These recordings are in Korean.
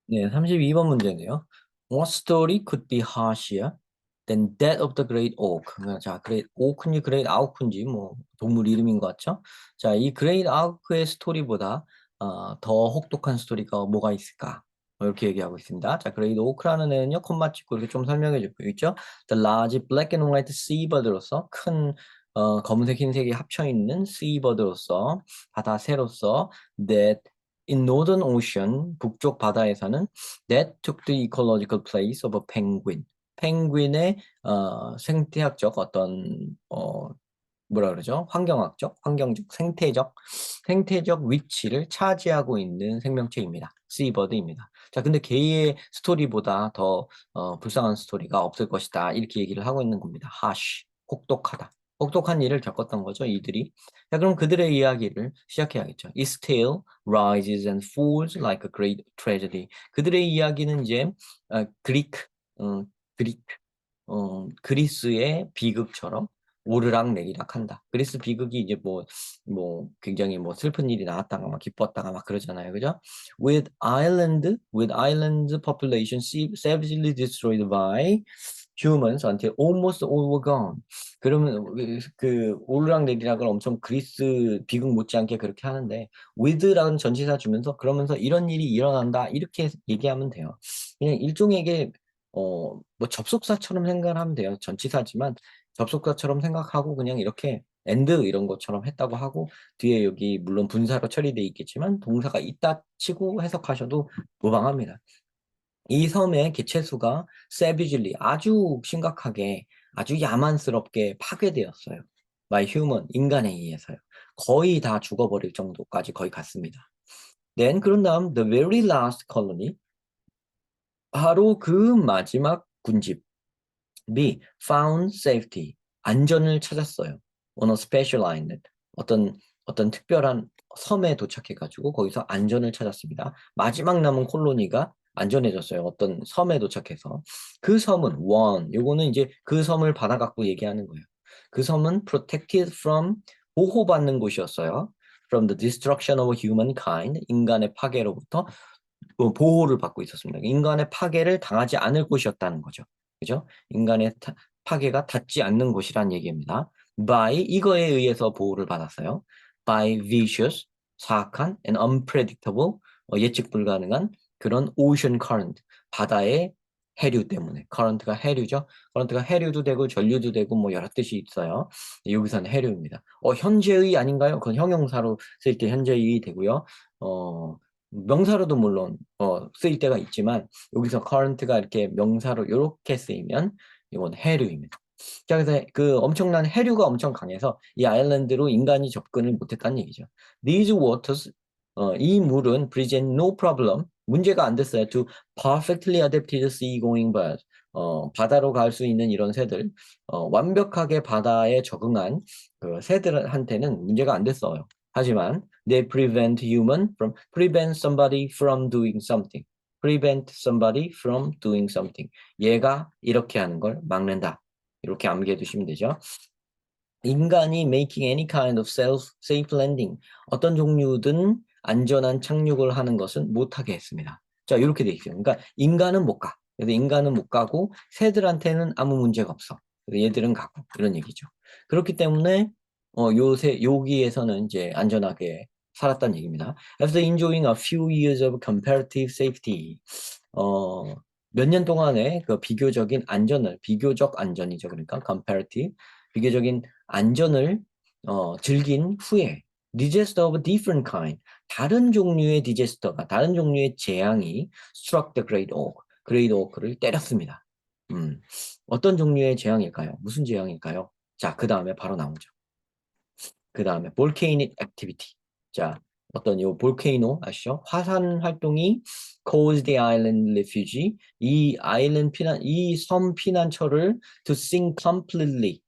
네, 32번 문제네요. What story could be harsher than that of the Great Oak? 자, Great Oak인지 Great Oak인지 뭐 동물 이름인 것 같죠? 자, 이 Great Oak의 스토리보다 더 혹독한 스토리가 뭐가 있을까? 이렇게 얘기하고 있습니다. 자, Great Oak라는 애는요, 콤마 찍고 이렇게 좀 설명해 주고 있죠. The large black and white seabird로서 큰 검은색 흰색이 합쳐 있는 seabird로서 바다 새로서 that in Northern Ocean, 북쪽 바다에서는 that took the ecological place of a penguin. 펭귄의 생태학적 어떤 뭐라 그러죠? 환경적, 생태적 위치를 차지하고 있는 생명체입니다. 씨버드입니다. 자, 근데 개의 스토리보다 더 불쌍한 스토리가 없을 것이다. 이렇게 얘기를 하고 있는 겁니다. harsh, 혹독하다. 혹독한 일을 겪었던 거죠, 이들이. 자, 그럼 그들의 이야기를 시작해야겠죠. Its tale rises and falls like a great tragedy. 그들의 이야기는 이제 그리크, 어, 그리크, 그리스의 비극처럼 오르락내리락 한다. 그리스 비극이 이제 뭐 굉장히 뭐 슬픈 일이 나왔다가 막 기뻤다가 막 그러잖아요. 그죠? With island population savagely destroyed by humans until almost all were gone. 그러면 그 오르락내리락을 엄청 그리스 비극 못지않게 그렇게 하는데 with라는 전치사 주면서 그러면서 이런 일이 일어난다 이렇게 얘기하면 돼요. 그냥 일종의 뭐 접속사처럼 생각을 하면 돼요. 전치사지만 접속사처럼 생각하고 그냥 이렇게 and 이런 것처럼 했다고 하고 뒤에 여기 물론 분사로 처리돼 있겠지만 동사가 있다 치고 해석하셔도 무방합니다. 이 섬의 개체수가 savagely 아주 심각하게 아주 야만스럽게 파괴되었어요. by human 인간에 의해서요. 거의 다 죽어버릴 정도까지 거의 갔습니다. Then 그런 다음 the very last colony 바로 그 마지막 군집 B. Found safety. 안전을 찾았어요. On a special island. 어떤 특별한 섬에 도착해가지고 거기서 안전을 찾았습니다. 마지막 남은 콜로니가 안전해졌어요. 어떤 섬에 도착해서. 그 섬은 one. 요거는 이제 그 섬을 받아갖고 얘기하는 거예요. 그 섬은 protected from 보호받는 곳이었어요. From the destruction of humankind. 인간의 파괴로부터 보호를 받고 있었습니다. 인간의 파괴를 당하지 않을 곳이었다는 거죠. 그죠? 인간의 파괴가 닿지 않는 곳이란 얘기입니다. By 이거에 의해서 보호를 받았어요. By vicious 사악한 and unpredictable 예측 불가능한 그런 ocean current 바다의 해류 때문에 current가 해류죠. current가 해류도 되고 전류도 되고 뭐 여러 뜻이 있어요. 여기서는 해류입니다. 현재의 아닌가요? 그건 형용사로 쓸 때 현재의 되고요. 명사로도 물론 쓰일 때가 있지만 여기서 current가 이렇게 명사로 이렇게 쓰이면 이건 해류입니다. 자, 그래서 그 엄청난 해류가 엄청 강해서 이 아일랜드로 인간이 접근을 못했다는 얘기죠. These waters, 이 물은 present no problem, 문제가 안 됐어요. To perfectly adapted sea-going birds, 바다로 갈 수 있는 이런 새들, 완벽하게 바다에 적응한 그 새들한테는 문제가 안 됐어요. 하지만 they prevent somebody from doing something. prevent somebody from doing something. 얘가 이렇게 하는 걸 막는다. 이렇게 암기해 두시면 되죠. 인간이 making any kind of safe landing. 어떤 종류든 안전한 착륙을 하는 것은 못하게 했습니다. 자, 이렇게 돼 있어요. 그러니까 인간은 못 가. 그래서 인간은 못 가고 새들한테는 아무 문제가 없어. 그래서 얘들은 가고 이런 얘기죠. 그렇기 때문에 여기에서는 이제 안전하게 살았다는 얘기입니다. After enjoying a few years of comparative safety, 몇 년 동안의 그 비교적 안전이죠. 그러니까 comparative, 비교적인 안전을 즐긴 후에 disaster of a different kind, 다른 종류의 다른 종류의 재앙이 struck the great oak를 때렸습니다. 어떤 종류의 재앙일까요? 무슨 재앙일까요? 자, 그 다음에 바로 나오죠. 그 다음에 volcanic activity. 자, 어떤 요 볼케이노 아시죠? 화산 활동이 caused the island refuge. 이 섬 피난처를 to sink completely.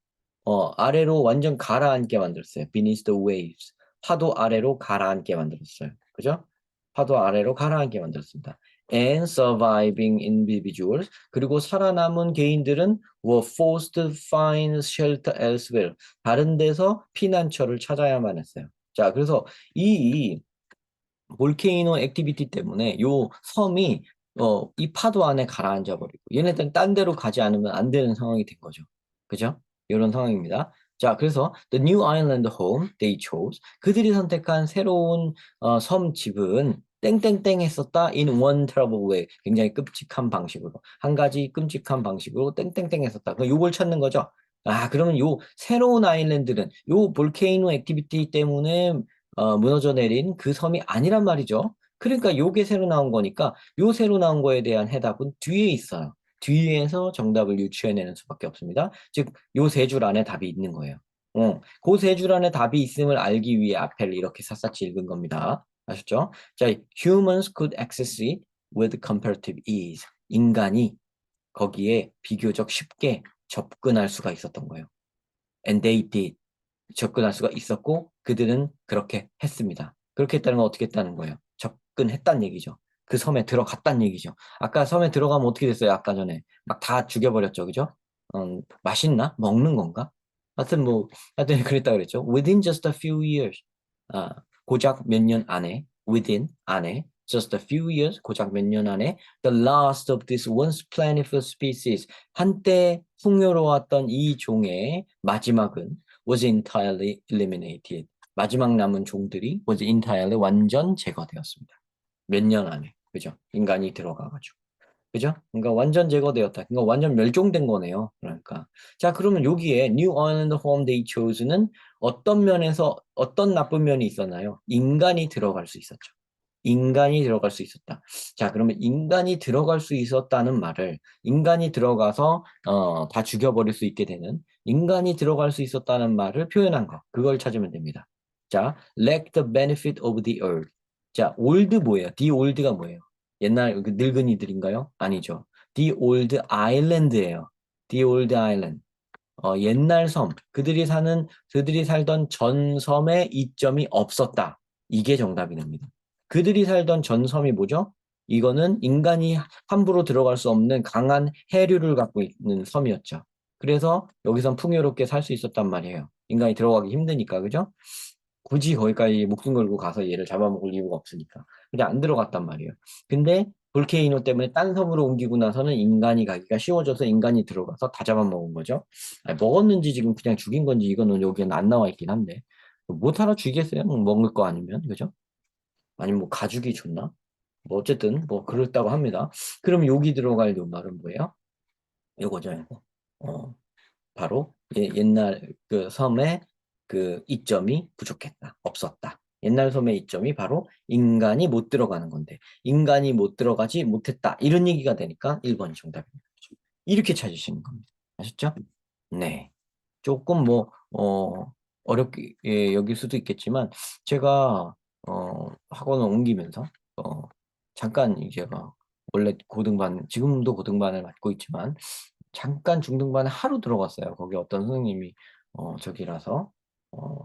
아래로 완전 가라앉게 만들었어요. beneath the waves. 파도 아래로 가라앉게 만들었어요. 그죠? 파도 아래로 가라앉게 만들었습니다. And surviving individuals. 그리고 살아남은 개인들은 were forced to find shelter elsewhere. 다른 데서 피난처를 찾아야만 했어요. 자, 그래서 이 볼케이노 액티비티 때문에 요 섬이 이 파도 안에 가라앉아 버리고 얘네들은 딴 데로 가지 않으면 안 되는 상황이 된 거죠. 그죠? 이런 상황입니다. 자, 그래서 the new island home they chose 그들이 선택한 새로운 섬 집은 땡땡땡 했었다 in one terrible way 굉장히 끔찍한 방식으로 한 가지 끔찍한 방식으로 땡땡땡 했었다. 그 요걸 찾는 거죠. 아, 그러면 요 새로운 아일랜드는 요 볼케이노 액티비티 때문에 무너져 내린 그 섬이 아니란 말이죠. 그러니까 요게 새로 나온 거니까 요 새로 나온 거에 대한 해답은 뒤에 있어요. 뒤에서 정답을 유추해내는 수밖에 없습니다. 즉, 요 세 줄 안에 답이 있는 거예요. 그 세 줄 안에 답이 있음을 알기 위해 앞에를 이렇게 샅샅이 읽은 겁니다. 아셨죠? 자, humans could access it with comparative ease. 인간이 거기에 비교적 쉽게 접근할 수가 있었던 거예요. And they did. 접근할 수가 있었고 그들은 그렇게 했습니다. 그렇게 했다는 건 어떻게 했다는 거예요? 접근했단 얘기죠. 그 섬에 들어갔단 얘기죠. 아까 섬에 들어가면 어떻게 됐어요? 아까 전에 막 다 죽여버렸죠, 그죠? 맛있나? 먹는 건가? 하여튼 뭐 하여튼 그랬다 그랬죠. Within just a few years, 아, 고작 몇 년 안에, within 안에, just a few years, 고작 몇 년 안에, the last of this once plentiful species, 한때 풍요로웠던 이 종의 마지막은 was entirely eliminated. 마지막 남은 종들이 was entirely 완전 제거되었습니다. 몇 년 안에. 그죠? 인간이 들어가가지고. 그죠? 그러니까 완전 제거되었다. 그러니까 완전 멸종된 거네요. 그러니까. 자, 그러면 여기에 New Island Home They Chose는 어떤 면에서 어떤 나쁜 면이 있었나요? 인간이 들어갈 수 있었죠. 인간이 들어갈 수 있었다. 자, 그러면 인간이 들어갈 수 있었다는 말을 인간이 들어가서 다 죽여버릴 수 있게 되는 인간이 들어갈 수 있었다는 말을 표현한 거. 그걸 찾으면 됩니다. 자, lack the benefit of the earth. 자, old 뭐예요? The old가 뭐예요? 옛날 그 늙은이들인가요? 아니죠. The old island예요. The old island. 옛날 섬. 그들이 살던 전 섬에 이점이 없었다. 이게 정답이 됩니다. 그들이 살던 전 섬이 뭐죠? 이거는 인간이 함부로 들어갈 수 없는 강한 해류를 갖고 있는 섬이었죠. 그래서 여기선 풍요롭게 살 수 있었단 말이에요. 인간이 들어가기 힘드니까, 그죠? 굳이 거기까지 목숨 걸고 가서 얘를 잡아먹을 이유가 없으니까. 그냥 안 들어갔단 말이에요. 근데 볼케이노 때문에 딴 섬으로 옮기고 나서는 인간이 가기가 쉬워져서 인간이 들어가서 다 잡아먹은 거죠. 아니, 먹었는지 지금 그냥 죽인 건지 이거는 여기는 안 나와 있긴 한데. 못 하나 죽이겠어요? 뭐 먹을 거 아니면, 그죠? 아니면 뭐 가죽이 좋나? 뭐 어쨌든 뭐 그렇다고 합니다. 그럼 여기 들어갈 요 말은 뭐예요? 요거죠, 이거. 바로 옛날 그 섬의 그 이점이 부족했다. 없었다. 옛날 섬의 이점이 바로 인간이 못 들어가는 건데 인간이 못 들어가지 못했다. 이런 얘기가 되니까 1번이 정답입니다. 이렇게 찾으시는 겁니다. 아셨죠? 네. 조금 뭐 어렵게 여길 수도 있겠지만 제가 학원을 옮기면서 어, 잠깐 제가 원래 고등반 지금도 고등반을 맡고 있지만 잠깐 중등반에 하루 들어갔어요. 거기 어떤 선생님이 저기라서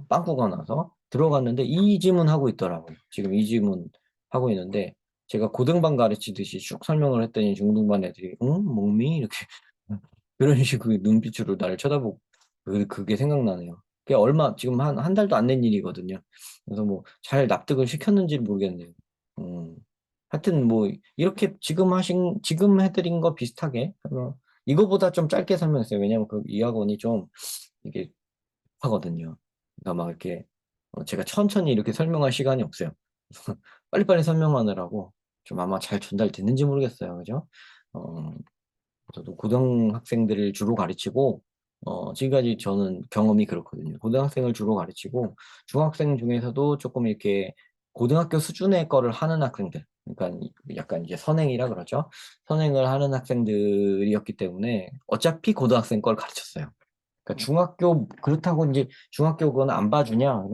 빵꾸가 나서 들어갔는데 이 지문 하고 있더라고요. 지금 이 지문 하고 있는데 제가 고등반 가르치듯이 쭉 설명을 했더니 중등반 애들이 응? 목미? 이렇게 그런 식으로 눈빛으로 나를 쳐다보고 그게 생각나네요. 그게 얼마 지금 한 달도 안 된 일이거든요. 그래서 뭐 잘 납득을 시켰는지 모르겠네요. 음. 하여튼 뭐 이렇게 지금 해드린 거 비슷하게 이거보다 좀 짧게 설명했어요. 왜냐면 그 이 학원이 좀 이게 하거든요. 그러니까 막 이렇게 제가 천천히 이렇게 설명할 시간이 없어요. 빨리빨리 설명하느라고 좀 아마 잘 전달됐는지 모르겠어요. 그죠? 어, 저도 고등학생들을 주로 가르치고 지금까지 저는 경험이 그렇거든요. 고등학생을 주로 가르치고 중학생 중에서도 조금 이렇게 고등학교 수준의 거를 하는 학생들, 그러니까 약간 이제 선행이라 그러죠. 선행을 하는 학생들이었기 때문에 어차피 고등학생 걸 가르쳤어요. 그러니까 중학교 그렇다고 이제 중학교 그건 안 봐주냐?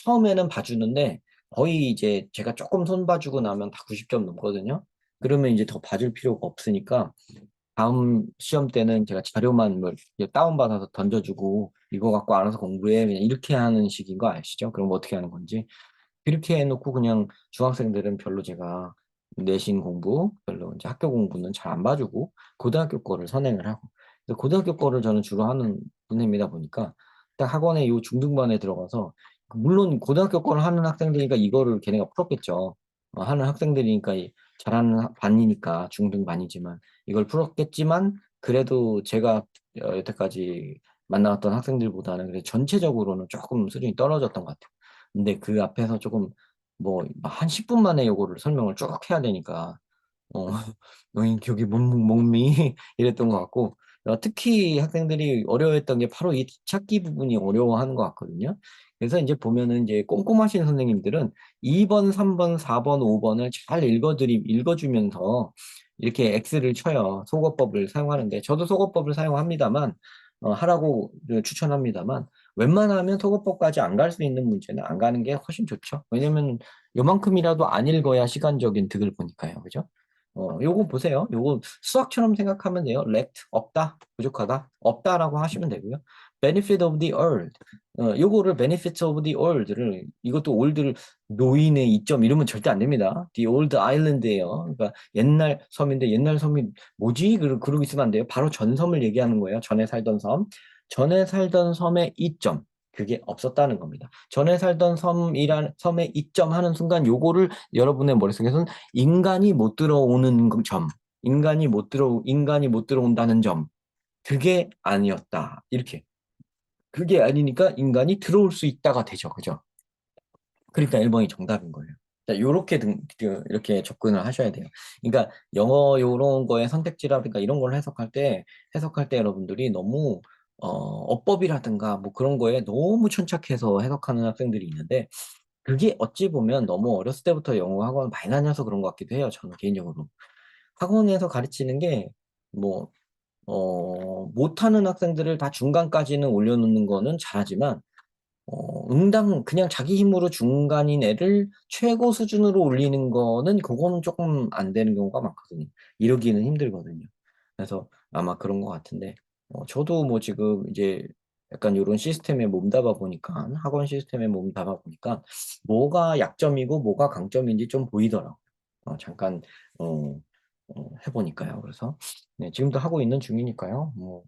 처음에는 봐주는데 거의 이제 제가 조금 손 봐주고 나면 다 90점 넘거든요. 그러면 이제 더 봐줄 필요가 없으니까 다음 시험 때는 제가 자료만 뭐 이렇게 다운받아서 던져주고 이거 갖고 알아서 공부해 그냥 이렇게 하는 식인 거 아시죠? 그럼 어떻게 하는 건지 그렇게 해놓고 그냥 중학생들은 별로 제가 내신 공부 별로 이제 학교 공부는 잘 안 봐주고 고등학교 거를 선행을 하고 그래서 고등학교 거를 저는 주로 하는 분입니다 보니까 딱 학원에 요 중등반에 들어가서 물론 고등학교 거를 하는 학생들이니까 이거를 걔네가 풀었겠죠. 하는 학생들이니까 잘하는 반이니까 중등 반이지만 이걸 풀었겠지만 그래도 제가 여태까지 만나왔던 학생들보다는 그래 전체적으로는 조금 수준이 떨어졌던 것 같아요. 근데 그 앞에서 조금 뭐 한 10분 만에 요거를 설명을 쭉 해야 되니까 어, 너희 기억이 목미 이랬던 것 같고 특히 학생들이 어려워했던 게 바로 이 찾기 부분이 어려워하는 것 같거든요. 그래서 이제 보면은 이제 꼼꼼하신 선생님들은 2번, 3번, 4번, 5번을 잘 읽어주면서 이렇게 X를 쳐요. 속어법을 사용하는데 저도 속어법을 사용합니다만 하라고 추천합니다만 웬만하면 속어법까지 안 갈 수 있는 문제는 안 가는 게 훨씬 좋죠. 왜냐면 요만큼이라도 안 읽어야 시간적인 득을 보니까요. 그죠? 요거 보세요. 요거 수학처럼 생각하면 돼요. lack, 없다, 부족하다, 없다라고 하시면 되고요. benefit of the old. 요거를 benefits of the old를, 이것도 old를 노인의 이점 이러면 절대 안 됩니다. the old island예요. 그러니까 옛날 섬인데 옛날 섬이 뭐지? 그러고 있으면 안 돼요. 바로 전 섬을 얘기하는 거예요. 전에 살던 섬. 전에 살던 섬의 이점. 그게 없었다는 겁니다. 전에 살던 섬의 이점 하는 순간 요거를 여러분의 머릿속에서는 인간이 못 들어오는 점, 인간이 못 들어온다는 점, 그게 아니었다. 이렇게. 그게 아니니까 인간이 들어올 수 있다가 되죠. 그죠? 그러니까 1번이 정답인 거예요. 자, 요렇게 이렇게 접근을 하셔야 돼요. 그러니까 영어 요런 거에 선택지라든가 이런 걸 해석할 때 여러분들이 너무 어법이라든가 뭐 그런 거에 너무 천착해서 해석하는 학생들이 있는데 그게 어찌 보면 너무 어렸을 때부터 영어 학원 많이 다녀서 그런 것 같기도 해요. 저는 개인적으로. 학원에서 가르치는 게, 뭐, 못하는 학생들을 다 중간까지는 올려놓는 거는 잘하지만, 그냥 자기 힘으로 중간인 애를 최고 수준으로 올리는 거는 그거는 조금 안 되는 경우가 많거든요. 이러기는 힘들거든요. 그래서 아마 그런 것 같은데, 저도 뭐 지금 이제 약간 이런 시스템에 몸담아 보니까, 학원 시스템에 몸담아 보니까, 뭐가 약점이고 뭐가 강점인지 좀 보이더라고요. 잠깐, 어, 해보니까요. 그래서, 네, 지금도 하고 있는 중이니까요. 뭐,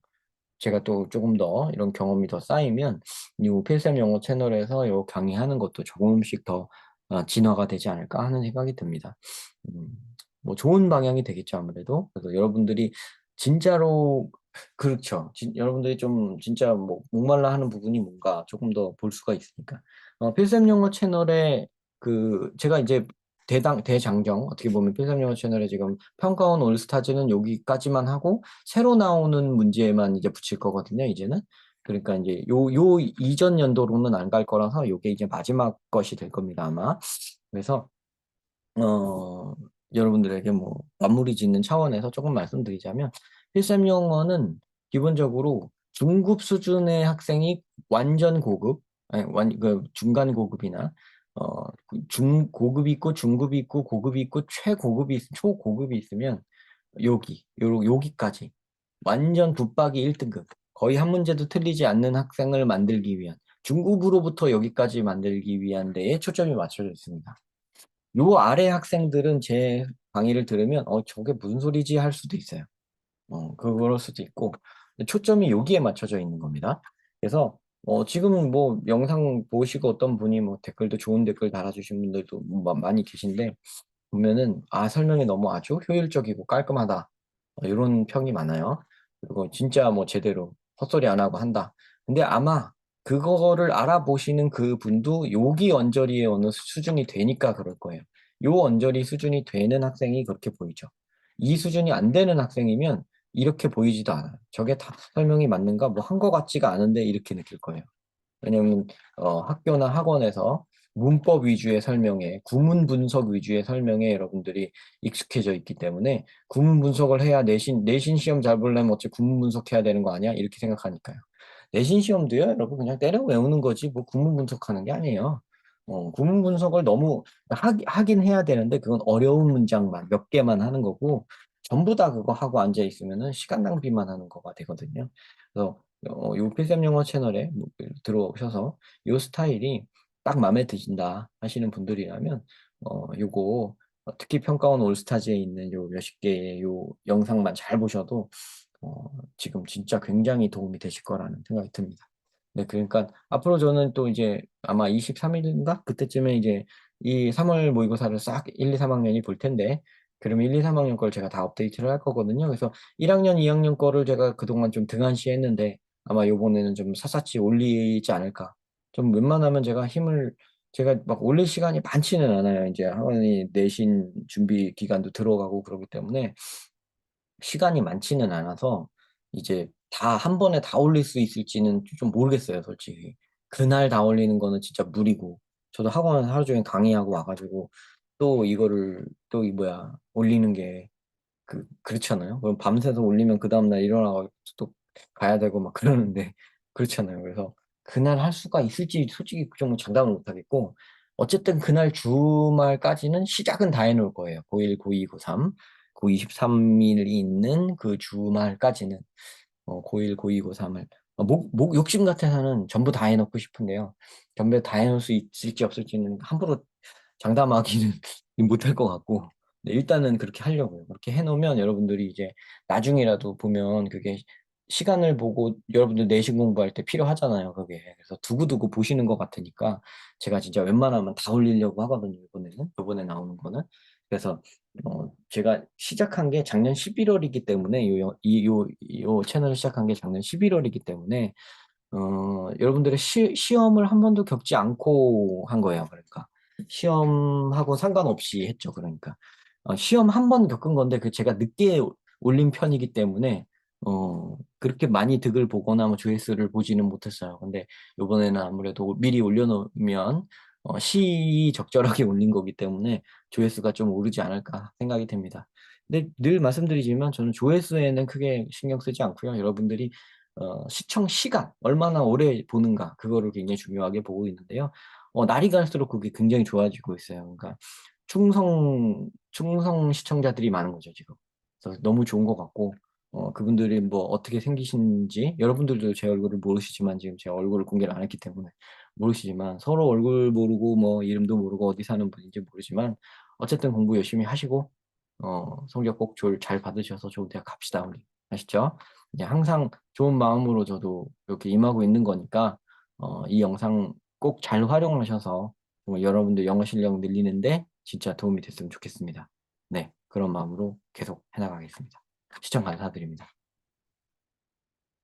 제가 또 조금 더 이런 경험이 더 쌓이면 이 필쌤 영어 채널에서 요 강의하는 것도 조금씩 더 진화가 되지 않을까 하는 생각이 듭니다. 음, 뭐 좋은 방향이 되겠죠, 아무래도. 그래서 여러분들이 진짜로 그렇죠. 여러분들이 좀 진짜 뭐 목말라 하는 부분이 뭔가 조금 더 볼 수가 있으니까. 필쌤 영어 채널에 제가 이제 대장정 어떻게 보면 필살 영어 채널에 지금 평가원 올스타즈는 여기까지만 하고 새로 나오는 문제만 이제 붙일 거거든요, 이제는. 그러니까 이제 요 이전 연도로는 안 갈 거라서 요게 이제 마지막 것이 될 겁니다, 아마. 그래서 어, 여러분들에게 뭐 마무리 짓는 차원에서 조금 말씀드리자면 필쌤 영어는 기본적으로 중급 수준의 학생이 완전 고급, 아니 그 중간 고급이나 중고급이 있고 중급이 있고 고급이 있고 초고급이 있으면 여기까지 완전 붙박이 1등급 거의 한 문제도 틀리지 않는 학생을 만들기 위한 중급으로부터 여기까지 만들기 위한 데에 초점이 맞춰져 있습니다. 요 아래 학생들은 제 강의를 들으면 저게 무슨 소리지 할 수도 있어요. 그럴 수도 있고 초점이 여기에 맞춰져 있는 겁니다. 그래서 지금 뭐 영상 보시고 어떤 분이 뭐 댓글도 좋은 댓글 달아주신 분들도 뭐 많이 계신데 보면은 설명이 너무 아주 효율적이고 깔끔하다 이런 평이 많아요. 그리고 진짜 뭐 제대로 헛소리 안 하고 한다. 근데 아마 그거를 알아보시는 그 분도 여기 언저리의 어느 수준이 되니까 그럴 거예요. 요 언저리 수준이 되는 학생이 그렇게 보이죠. 이 수준이 안 되는 학생이면 이렇게 보이지도 않아요. 저게 다 설명이 맞는가? 뭐 한 거 같지가 않은데 이렇게 느낄 거예요. 왜냐면 학교나 학원에서 문법 위주의 설명에 구문 분석 위주의 설명에 여러분들이 익숙해져 있기 때문에 구문 분석을 해야 내신 시험 잘 보려면 어째 구문 분석해야 되는 거 아니야? 이렇게 생각하니까요. 내신 시험도요, 여러분 그냥 때려 외우는 거지 뭐 구문 분석하는 게 아니에요. 구문 분석을 너무 하긴 해야 되는데 그건 어려운 문장만 몇 개만 하는 거고 전부 다 그거 하고 앉아 있으면은 시간 낭비만 하는 거가 되거든요. 그래서 요 필쌤 영어 채널에 뭐 들어오셔서 요 스타일이 딱 마음에 드신다 하시는 분들이라면 요거 특히 평가원 올스타즈에 있는 요 몇십 개의 요 영상만 잘 보셔도 지금 진짜 굉장히 도움이 되실 거라는 생각이 듭니다. 네, 그러니까 앞으로 저는 또 이제 아마 23일인가 그때쯤에 이제 이 3월 모의고사를 싹 1, 2, 3학년이 볼 텐데 그러면 1, 2, 3학년 걸 제가 다 업데이트를 할 거거든요. 그래서 1학년, 2학년 거를 제가 그동안 좀 등한시했는데 아마 요번에는 좀 샅샅이 올리지 않을까. 좀 웬만하면 제가 막 올릴 시간이 많지는 않아요. 이제 학원이 내신 준비 기간도 들어가고 그러기 때문에 시간이 많지는 않아서 이제 다 한 번에 다 올릴 수 있을지는 좀 모르겠어요, 솔직히. 그날 다 올리는 거는 진짜 무리고. 저도 학원 하루 종일 강의하고 와가지고 또 이거를 또 이 뭐야 올리는 게 그렇잖아요. 그럼 밤새서 올리면 그 다음날 일어나서 또 가야 되고 막 그러는데 그렇잖아요. 그래서 그날 할 수가 있을지 솔직히 그 정도 장담을 못 하겠고 어쨌든 그날 주말까지는 시작은 다 해놓을 거예요. 고1, 고2, 고3, 고 23일이 있는 그 주말까지는 고1, 고2, 고3을 욕심 같아서는 전부 다 해놓고 싶은데요. 전부 다 해놓을 수 있을지 없을지는 함부로 장담하기는 못할 것 같고 네, 일단은 그렇게 하려고요. 그렇게 해놓으면 여러분들이 이제 나중이라도 보면 그게 시간을 보고 여러분들 내신 공부할 때 필요하잖아요. 그게. 그래서 두고두고 보시는 것 같으니까 제가 진짜 웬만하면 다 올리려고 하거든요. 이번에 나오는 거는. 그래서 제가 시작한 게 작년 11월이기 때문에 요 채널을 시작한 게 작년 11월이기 때문에 여러분들의 시험을 한 번도 겪지 않고 한 거예요. 그러니까 시험하고 상관없이 했죠. 그러니까 시험 한 번 겪은 건데 그 제가 늦게 올린 편이기 때문에 그렇게 많이 득을 보거나 뭐 조회수를 보지는 못했어요. 근데 이번에는 아무래도 미리 올려놓으면 시적절하게 올린 거기 때문에 조회수가 좀 오르지 않을까 생각이 됩니다. 근데 늘 말씀드리지만 저는 조회수에는 크게 신경 쓰지 않고요. 여러분들이 시청 시간, 얼마나 오래 보는가, 그거를 굉장히 중요하게 보고 있는데요. 날이 갈수록 그게 굉장히 좋아지고 있어요. 그러니까 충성 시청자들이 많은 거죠, 지금. 그래서 너무 좋은 것 같고, 그분들이 뭐 어떻게 생기신지, 여러분들도 제 얼굴을 모르시지만 지금 제 얼굴을 공개를 안 했기 때문에 모르시지만 서로 얼굴 모르고 뭐 이름도 모르고 어디 사는 분인지 모르지만 어쨌든 공부 열심히 하시고, 성적 꼭 잘 받으셔서 좋은 대학 갑시다, 우리. 아시죠? 이제 항상 좋은 마음으로 저도 이렇게 임하고 있는 거니까, 이 영상 꼭 잘 활용하셔서 정말 여러분들 영어 실력 늘리는데 진짜 도움이 됐으면 좋겠습니다. 네, 그런 마음으로 계속 해나가겠습니다. 시청 감사드립니다.